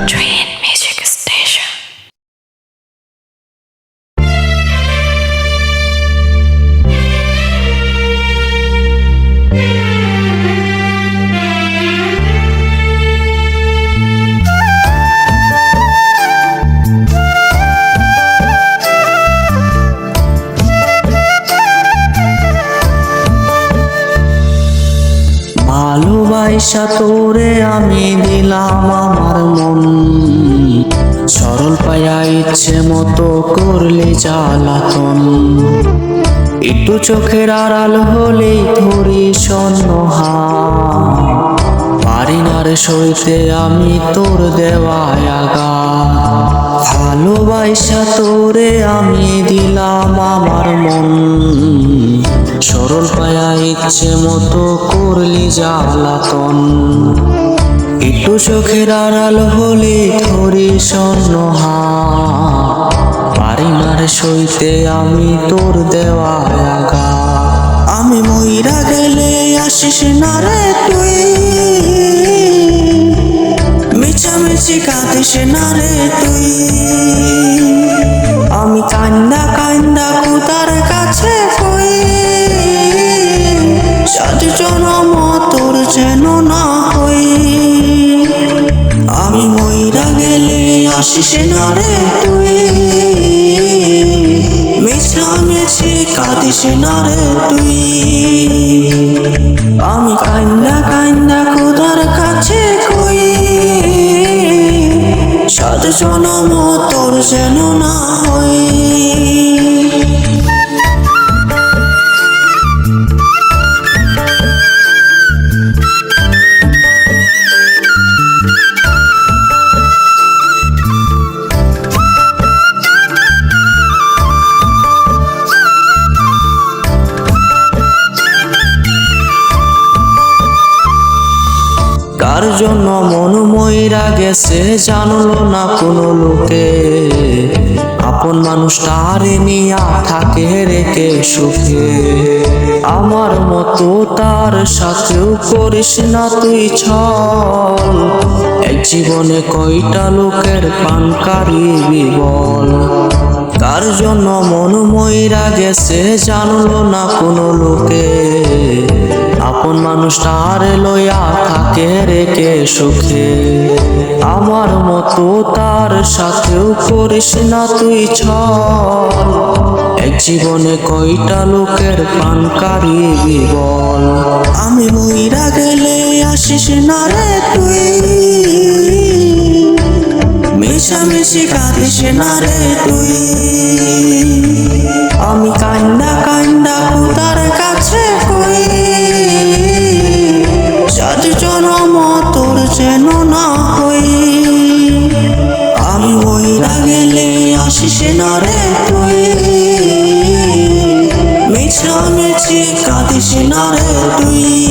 Train Music Station. ভালোবাসা তোরে আমি দিলাম আমার মন, সরল পায়া ইচ্ছে মতো করলে জ্বালাতন। একটু চোখের আড়াল হলেই ধরি শূন্য হাত, পারি না রে সইতে আমি তোর দেওয়ায় আঘাত। ভালোবাসা তোরে আমি দিলাম আমার মন, সরল পায়া ইচ্ছে মতো করলি জ্বালাতন। একটু চোখের আড়াল হলে ধরি শূন্য হাত, পারি না রে সইতে আমি তোর দেওয়ায় আঘাত। আমি মইরা গেলে আসিস না রে তুই, মিছামিছি কাঁদিস না রে তুই। আমি কান্দা কান্দা খুদার কাছে কই, সাত জনম তোর যেন না হই। আমি মইরা গেলে আসিস না রে তুই, মিছামিছি কাঁদিস না রে তুই। আমি কান্দা কান্দা খুদার কাছে কই, সাত জনম তোর যেন না হই। কার জন্য মন মইরা গেছে জানলো না কোনো লোকে, আপন মানুষটারে নিয়া থাকে রেখে সুখে। আমার মতো তার সাথেও করিস না তুই ছল, এক জীবনে কয়টা লোকের পান কারিবি বল। কার জন্য মন মইরা গেছে জানলো না কোনো লোকে, আপন মানুষটারে লইয়া থাকে রেখে সুখে। আমার মতো তার সাথেও করিস না তুই ছল, এক জীবনে কয়টা লোকের প্রাণ কারিবি বল। আমি মইরা গেলে আসিস না রে তুই, মিশামিশি কাঁদিস না রে তুই। আমি কান্দা কান্দা খুদার কাছে কই, সাত জনম তোর যেন না হই। আমি মইরা গেলে আসিস না রে তুই, মিছামিছি কাঁদিস না রে তুই।